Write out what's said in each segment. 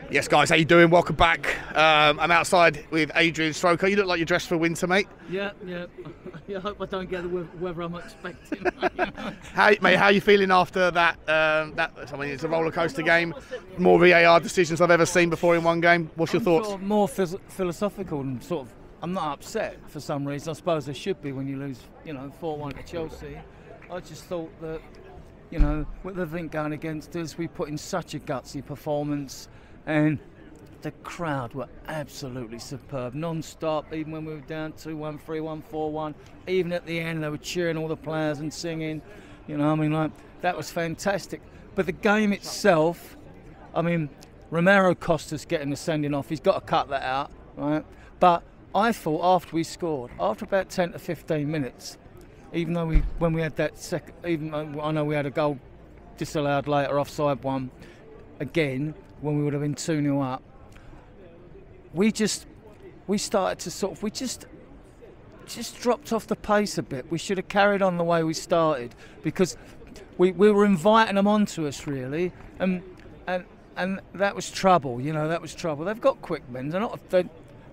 Yes, guys, how you doing? Welcome back. I'm outside with Adrian Stroker. You look like you're dressed for winter, mate. Yeah. I hope I don't get the weather I'm expecting. How are you feeling after that? I mean, it's a roller coaster game. More VAR decisions I've ever seen before in one game. What's your thoughts? Sort of more philosophical and sort of. I'm not upset for some reason. I suppose I should be when you lose, 4-1 to Chelsea. I just thought that, with everything going against us, we put in such a gutsy performance. And the crowd were absolutely superb, non-stop, even when we were down 2-1, 3-1, 4-1. Even at the end, they were cheering all the players and singing. That was fantastic. But the game itself, Romero cost us getting the sending off. He's got to cut that out, right? But I thought after we scored, after about 10 to 15 minutes, even though when we had that second, even though I know we had a goal disallowed later, offside one, again, when we would have been 2-0 up, we just dropped off the pace a bit. We should have carried on the way we started, because we were inviting them onto us, really, and that was trouble. That was trouble. They've got quick men. They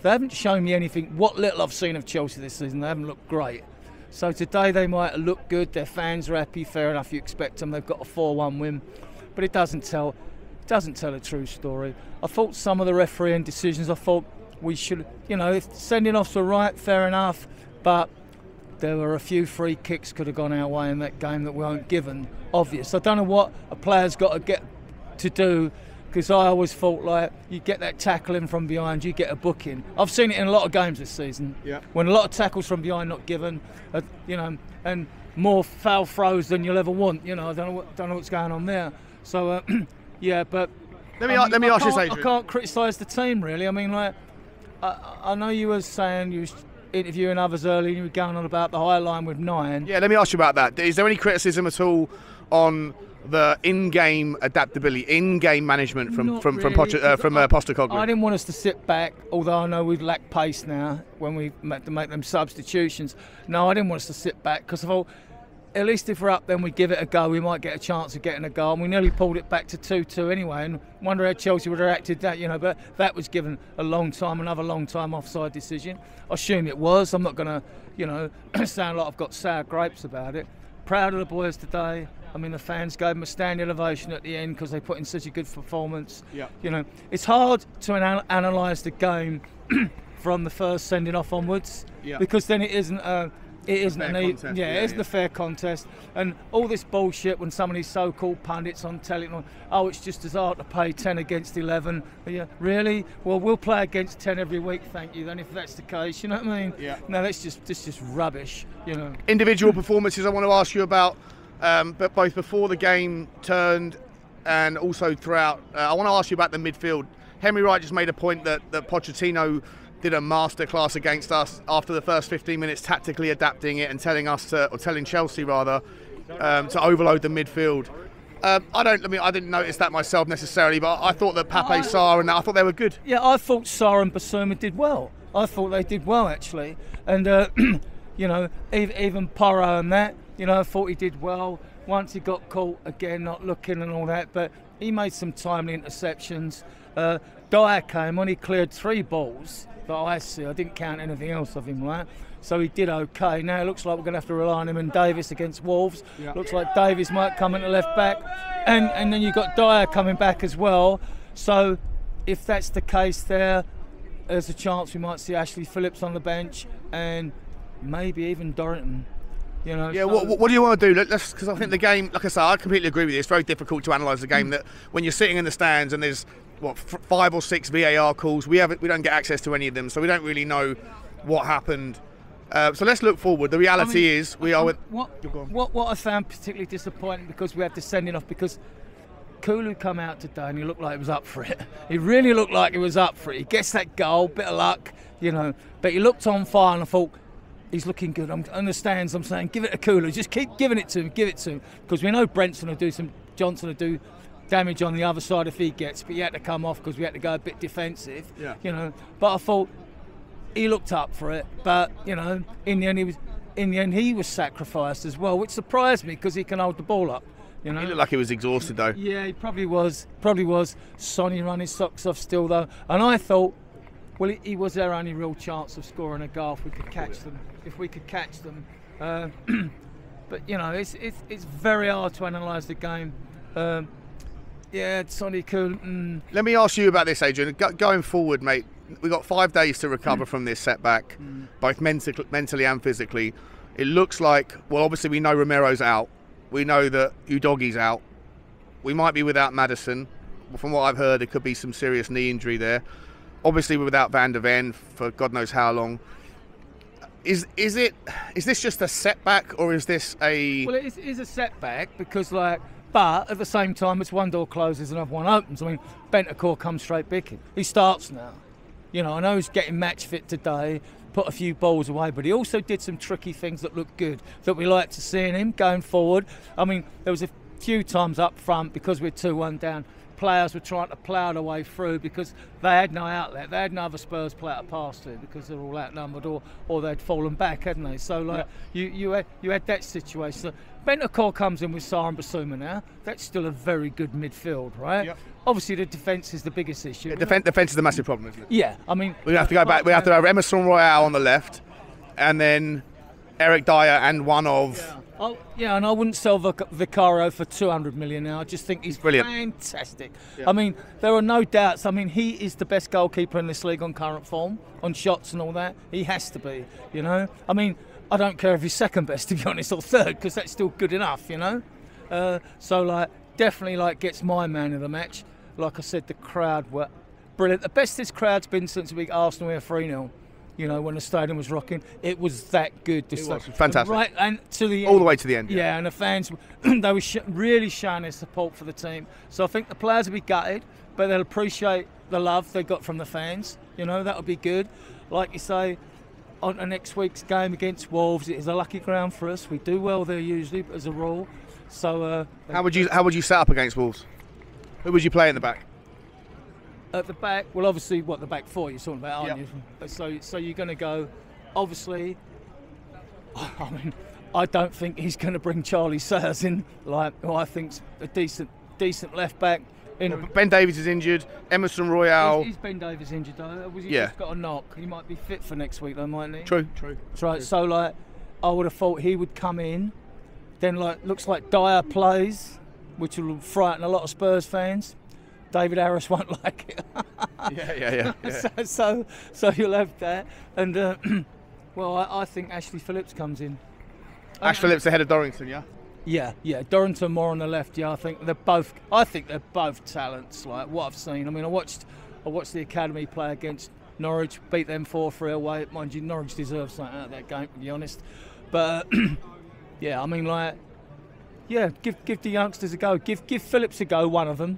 haven't shown me anything. What little I've seen of Chelsea this season, they haven't looked great. So today they might have looked good. Their fans are happy. Fair enough. You expect them. They've got a 4-1 win, but it doesn't tell a true story. I thought some of the refereeing decisions, I thought we should, if sending offs were right, fair enough, but there were a few free kicks could have gone our way in that game that weren't given. Obvious. I don't know what a player's got to get to do, because I always thought, like, you get that tackle in from behind, you get a booking. I've seen it in a lot of games this season. Yeah. When a lot of tackles from behind not given, and more foul throws than you'll ever want. I don't know what's going on there. So. Yeah, but let me ask you, Adrian. I can't criticise the team, really. I know you were saying you was interviewing others earlier, and you were going on about the high line with 9. Yeah, let me ask you about that. Is there any criticism at all on the in-game adaptability, in-game management from Postecoglou? I didn't want us to sit back, although I know we lack pace now when we had to make them substitutions. No, I didn't want us to sit back, because I thought, at least if we're up, then we give it a go. We might get a chance of getting a goal. And we nearly pulled it back to 2-2 anyway, and wonder how Chelsea would have reacted to that, But that was given another long time offside decision. I assume it was. I'm not going to, sound like I've got sour grapes about it. Proud of the boys today. The fans gave them a standing ovation at the end because they put in such a good performance. Yeah. It's hard to analyse the game from the first sending off onwards, because then it isn't a fair contest, and all this bullshit when some of these so-called pundits on telly, it's just as hard to play 10 against 11. Yeah, really? Well, we'll play against 10 every week, thank you. Then, if that's the case, you know what I mean? Yeah. No, that's just rubbish. Individual performances I want to ask you about, but both before the game turned and also throughout. I want to ask you about the midfield. Henry Wright just made a point that Pochettino did a masterclass against us after the first 15 minutes, tactically adapting it and telling Chelsea to overload the midfield. I didn't notice that myself necessarily, but I thought that Pape Sarr and I thought they were good. Yeah, I thought Sarr and Basuma did well. I thought they did well, actually, and even Porro and that, I thought he did well. Once he got caught again, not looking and all that, but he made some timely interceptions. Dyer came on, he cleared 3 balls. I see. I didn't count anything else of him, right? So he did okay. Now it looks like we're going to have to rely on him and Davis against Wolves. Yeah. Looks like Davis might come into left back, and then you've got Dyer coming back as well. So if that's the case, there's a chance we might see Ashley Phillips on the bench, and maybe even Dorrington. Yeah. So what do you want to do? Because I think the game, like I say, I completely agree with you. It's very difficult to analyse the game. That when you're sitting in the stands and there's 5 or 6 VAR calls, we don't get access to any of them, so we don't really know what happened. So let's look forward. The reality is we are with what I found particularly disappointing, because we had the sending off, because Kulu come out today and he looked like he was up for it. He really looked like he was up for it. He gets that goal, bit of luck, but he looked on fire, and I thought, he's looking good. On the stands, I'm saying, give it to Kulu. Just keep giving it to him, because we know Johnson will do damage on the other side if he gets, but he had to come off because we had to go a bit defensive. Yeah. But I thought he looked up for it, but in the end he was sacrificed as well, which surprised me, because he can hold the ball up. You know, He looked like he was exhausted though. yeah, he probably was. Probably was. Sonny run his socks off still though, and I thought, well, he was our only real chance of scoring a goal if we could catch them. If we could catch them, but you know, it's very hard to analyse the game. Yeah, Sonny couldn't. Let me ask you about this, Adrian. Going forward, mate, we've got 5 days to recover from this setback, both mentally and physically. It looks like, well, obviously we know Romero's out. We know that Udogie's out. We might be without Maddison. From what I've heard, there could be some serious knee injury there. Obviously we're without Van der Ven for God knows how long. Is this just a setback, or is this a... Well, it is a setback because, like, but at the same time, it's one door closes, another one opens. I mean, Bentancur comes straight big. He starts now. You know, I know he's getting match fit today, put a few balls away, but he also did some tricky things that looked good, that we like to see in him going forward. I mean, there was a few times up front, because we're 2-1 down, players were trying to plough their way through because they had no outlet. They had no other Spurs player to pass to because they're all outnumbered, or they'd fallen back, hadn't they? So, like, you had that situation. So, Bentancur comes in with Sarr and Basuma now. That's still a very good midfield, right? Yep. Obviously, the defence is the biggest issue. Yeah, defence is the massive problem, isn't it? Yeah, I mean... We have to go back. We have to have Emerson Royale on the left, and then Eric Dyer and one of... Yeah. And I wouldn't sell Vicario for 200 million now. I just think he's brilliant. Fantastic. Yeah. I mean, there are no doubts. I mean, he is the best goalkeeper in this league on current form, on shots and all that. He has to be, you know. I mean, I don't care if he's second best, to be honest, or third, because that's still good enough, you know. So, like, definitely, like, gets my man of the match. Like I said, the crowd were brilliant. The best this crowd's been since we beat Arsenal here 3-0. You know, when the stadium was rocking, it was that good. It was fantastic. Right, and to the end, all the way to the end. Yeah, and the fans, they were really showing their support for the team. So I think the players will be gutted, but they'll appreciate the love they got from the fans. You know, that'll be good. Like you say, on the next week's game against Wolves, it is a lucky ground for us. We do well there usually, as a rule. So how would you set up against Wolves? Who would you play in the back? At the back, well, obviously, the back four you're talking about, aren't you? So you're going to go, obviously, I mean, I don't think he's going to bring Charlie Sayers in, like, who I think's a decent left back. Ben Davies is injured. Emerson Royale. Is Ben Davies injured though? Was he just got a knock? He might be fit for next week though, mightn't he? True. That's right. So, like, I would have thought he would come in. Then, like, looks like Dyer plays, which will frighten a lot of Spurs fans. David Harris won't like it. Yeah. So you'll have that, and well, I think Ashley Phillips comes in. Phillips ahead of Dorrington, yeah. Yeah. Dorrington more on the left. Yeah, I think they're both talents. Like what I've seen. I mean, I watched the academy play against Norwich, beat them 4-3 away. Mind you, Norwich deserves something out of that game, to be honest. But yeah, I mean, like, yeah, give the youngsters a go. Give Phillips a go. One of them.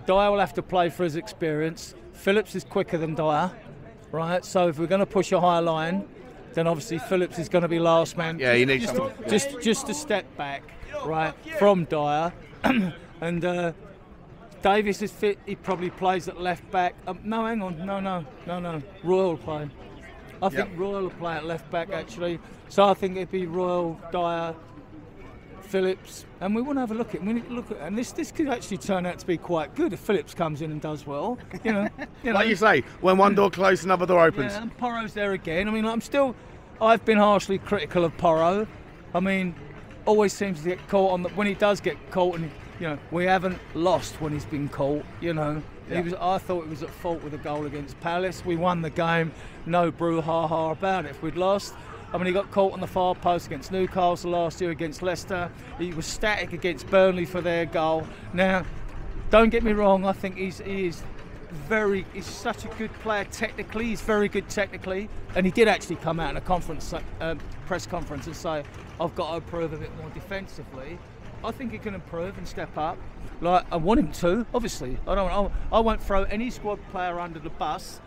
Dyer will have to play for his experience. Phillips is quicker than Dyer, right? So if we're going to push a higher line, then obviously Phillips is going to be last man. Yeah, you need just a step back, right, from Dyer. And Davies is fit. He probably plays at left back. No, hang on. No. Royal will play. I think Royal will play at left back, actually. So I think it'd be Royal, Dyer, Phillips, and we want to have a look at it. We need to look at it. And this could actually turn out to be quite good if Phillips comes in and does well. You know. Like you say, when one door closes, another door opens. Yeah, and Porro's there again. I mean, I've been harshly critical of Porro. I mean, always seems to get caught on when he does get caught, and you know, we haven't lost when he's been caught. You know, I thought he was at fault with a goal against Palace. We won the game, no brouhaha about it. If we'd lost. I mean, he got caught on the far post against Newcastle last year, against Leicester. He was static against Burnley for their goal. Now, don't get me wrong, I think he's such a good player technically. He's very good technically. And he did actually come out in a press conference and say, I've got to improve a bit more defensively. I think he can improve and step up. Like, I want him to, obviously. I won't throw any squad player under the bus,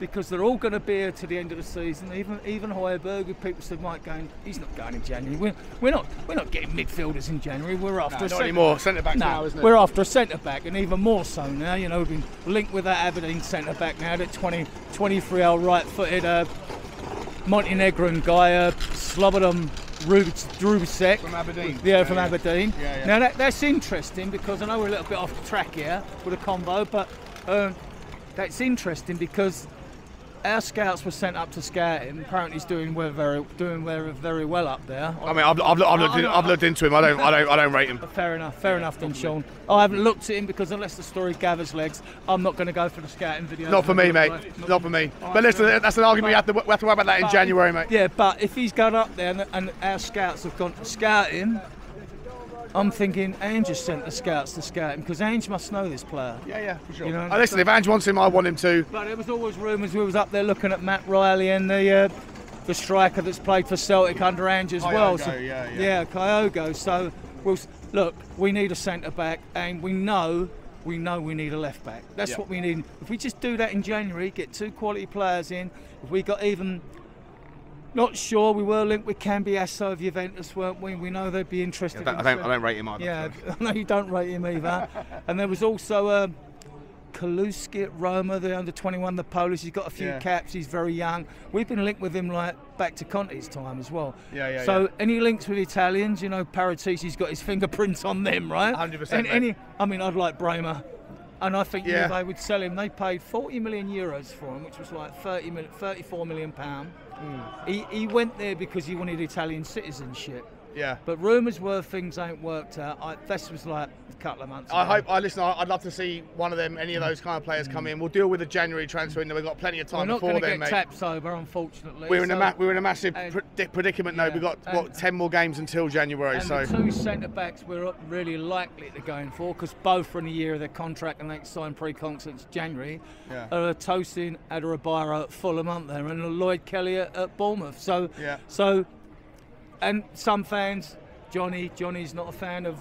because they're all going to be here to the end of the season. Even Højbjerg, who people said might go, he's not going in January. We're not getting midfielders in January. We're after not anymore. Centre back now, isn't it? We're after a centre back, and even more so now. You know, we've been linked with that Aberdeen centre back now. That 23-year-old right-footed Montenegrin guy, slobbered him Rubicek. From Aberdeen. Yeah, from Aberdeen. Yeah. Now that's interesting because I know we're a little bit off track here with a combo, but that's interesting because our scouts were sent up to scout him. Apparently, he's doing very well up there. I mean, I've looked into him. I don't rate him. Fair enough then, Sean. I haven't looked at him because unless the story gathers legs, I'm not going to go for the scouting video. Not for me, mate. Not for me. But listen, that's an argument we have to worry about that in January, mate. Yeah, but if he's gone up there and our scouts have gone to scout him, I'm thinking Ange just sent the scouts to scout him because Ange must know this player. Yeah, for sure. You know, listen, if Ange wants him, I want him too. But there was always rumours we was up there looking at Matt Riley and the striker that's played for Celtic under Ange as well. So, yeah, Kyogo. So, look, we need a centre back, and we know we need a left back. That's what we need. If we just do that in January, get 2 quality players in. If we got even. Not sure, we were linked with Cambiasso of Juventus, weren't we? We know they'd be interested. I don't rate him either. Yeah, I know you don't rate him either. And there was also Kaluski at Roma, the under-21, the Polish. He's got a few caps, he's very young. We've been linked with him like back to Conte's time as well. So any links with Italians, you know, Paratisi's got his fingerprints on them, right? 100%. I mean, I'd like Bremer. And I think they would sell him. They paid 40 million euros for him, which was like 34 million pounds. He went there because he wanted Italian citizenship. Yeah. But rumours were things ain't worked out. This was like a couple of months ago. I'd love to see one of them, any of those kind of players come in. We'll deal with the January transfer window. We've got plenty of time before then, mate. We're not going to get tap sober, unfortunately. We're in a massive predicament now. We've got 10 more games until January. And the 2 centre-backs we're really likely to go in for, because both are in a year of their contract and they sign pre-contract January, are Tosin Adarabioyo at Fulham, aren't there? And Lloyd Kelly at Bournemouth. So, and some fans, Johnny's not a fan of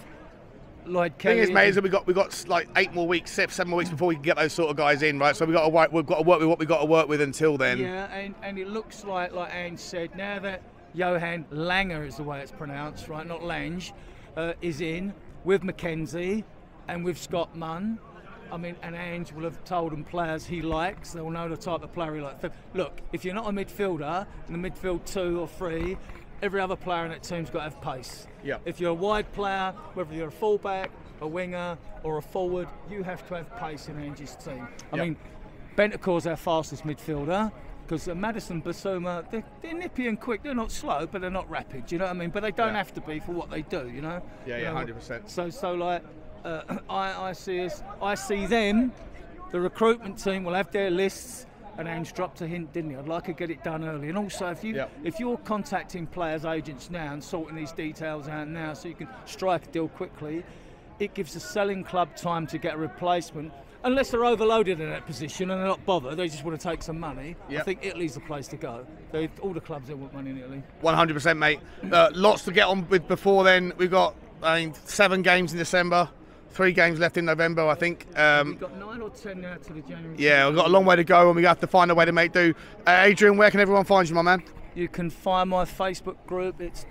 Lloyd Kelly. The thing is, mate, is that we've got like 8 more weeks, 7 more weeks before we can get those sort of guys in, right? So we've got to work with what we've got to work with until then. Yeah, and it looks like Ange said, now that Johan Langer is the way it's pronounced, right? Not Lange, is in with McKenzie and with Scott Munn. I mean, and Ange will have told them players he likes. They'll know the type of player he likes. Look, if you're not a midfielder, in the midfield 2 or 3. Every other player in that team's got to have pace. If you're a wide player, whether you're a fullback, a winger, or a forward, you have to have pace in Ange's team. I mean, Bentancur's our fastest midfielder, because Maddison, Basuma, they're nippy and quick. They're not slow, but they're not rapid. You know what I mean? But they don't have to be for what they do. You know? 100%. So like, I see them. The recruitment team will have their lists. And Ange dropped a hint, didn't he? I'd like to get it done early. And also, if you're contacting players' agents now and sorting these details out now so you can strike a deal quickly, it gives the selling club time to get a replacement. Unless they're overloaded in that position and they're not bothered, they just want to take some money. I think Italy's the place to go. All the clubs that want money in Italy. 100%, mate. Lots to get on with before then. We've got, 7 games in December. 3 games left in November, I think. We've got 9 or 10 now to the January. Yeah, we've got a long way to go, and we have to find a way to make do. Adrian, where can everyone find you, my man? You can find my Facebook group. It's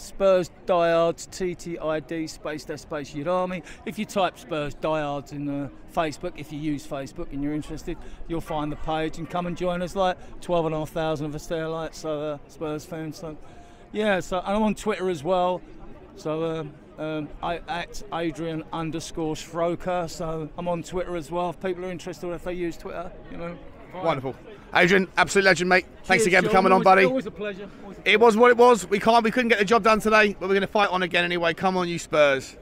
Spurs Diehards, TTID space Urami. If you type Spurs Diehards in Facebook, if you use Facebook and you're interested, you'll find the page and come and join us. Like 12,500 of us there, like Spurs fans. So yeah, and I'm on Twitter as well. So. I at Adrian_Schroker, so I'm on Twitter as well. If people are interested, if they use Twitter, you know. Fine. Wonderful, Adrian, absolute legend, mate. Thanks Cheers, again John. for coming on, buddy. Always a pleasure. It was what it was. We couldn't get the job done today, but we're going to fight on again anyway. Come on, you Spurs.